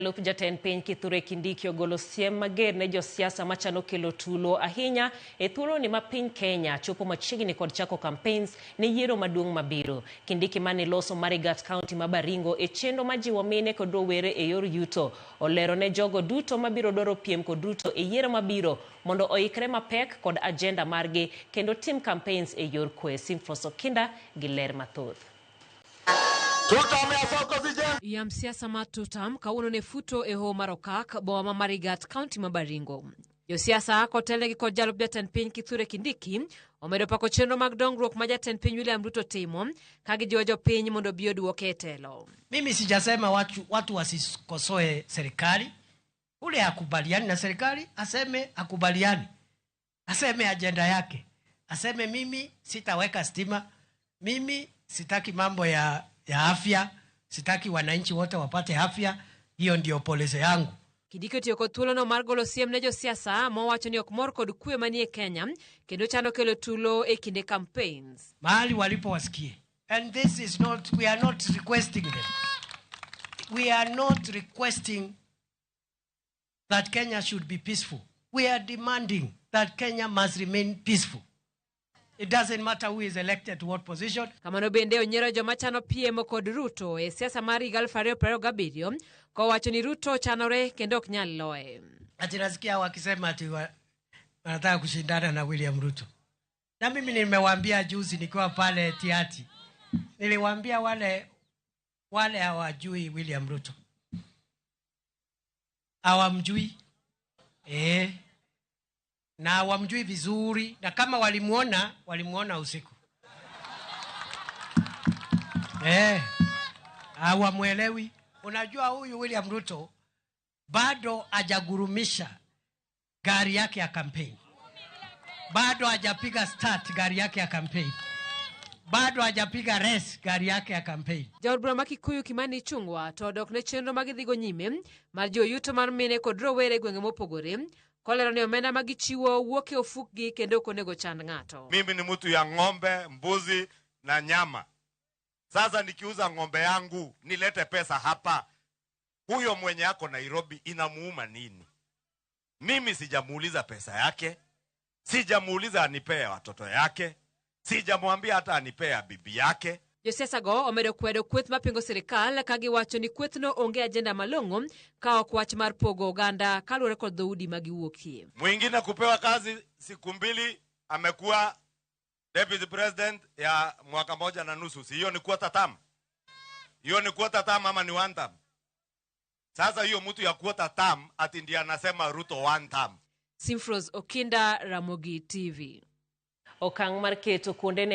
Lup jatend piny Kithure Kindiki ogolo siem mager ne josiasa machano kelo tulo ahinya e thuolo ni ma piny Kenya chopo machiegni kod chako campaigns ne yiero maduong' mabiro. Kindiki mane loso Marigat County ma Baringo e chenro majiwo mine kod rowere e yor yuto olero ne jogo duto mabiro dwaro piem kod Ruto e yiero mabiro mondo oikre mapek kod agenda margi kendo tim campaigns e yor kwe. Simfros Okinda gi ler mathoth. Yam siasa matutam kawuono ne futo e ho marokak boma ma Marigat County ma Baringo. Jo siasa kotelegi kod jalup jatend piny Kithure Kindiki omedo pako chenro mag dongruok ma jatend piny William Ruto timo ka gijiwo jopiny mondo bi oduoke e telo. Mimi sijasema watu wasikosoe serikali. Ule akubaliani na serikali aseme akubaliani. Aseme agenda yake. Aseme mimi sitaweka stima. Mimi sitaki mambo ya afya. Sitaki wananchi wote wapate afya. Hiyo ndio policy yangu. Kindiki otiyo kod thuolono mar golo siem ne jo siasa mowacho ni ok mor kod kwe manie Kenya kendo chano kelo tulo e kinde campaigns. Mahali walipo wasikie. And this is not, we are not requesting them. We are not requesting that Kenya should be peaceful. We are demanding that Kenya must remain peaceful. It doesn't matter who is elected to what position. Kamano bende onyiero joma chano piem kod Ruto e siasa mar 2027 kowacho ni Ruto chanore kendo ok nyal loye. Ati nasikia wakisema ati wanataka kushindana na William Ruto. Na mimi nimewaambia juzi nikiwa pale Tiati. Niliwaambia wale hawajui William Ruto. Hawamjui. Na hawamjui vizuri, na kama walimuona usiku. Hawamuelewi. Unajua huyu William Ruto bado hajagurumisha gari yake ya campaign. Bado hajapiga start gari yake ya campaign. Bado hajapiga race gari yake ya campaign. Jaod bura ma Kikuyu Kimani Ichung'wah to odok ne chenro magidhigo nyime mar jiwo yuto mar mine kod rowere gwenge mopogore kolero ni omenda magichiwo wuok e ofukgi kendo ok onego chand ng'ato. Mimi ni mtu ya ng'ombe, mbuzi na nyama. Sasa nikiuza ng'ombe yangu nilete pesa hapa, huyo mwenye yako Nairobi inamuuma nini? Mimi sijamuuliza pesa yake, sijamuuliza anipea watoto yake, sijamwambia hata anipea bibi yake. Josiasa go omedo kwedo kweth mapingo serikal ka giwacho ni kwethno onge agenda malong'o ka ok wach mar pogo oganda kaluwore kod dhoudi magiwuokie. Mwingine kupewa kazi siku 2 amekuwa deputy president ya mwaka 1.5. Hiyo ni quarter term? Hiyo ni quarter term ama ni one term? Sasa hiyo mtu ya quarter term ati ndiye anasema Ruto one term. Simfros Okinda, Ramogi TV. Okang' mar keto kuonde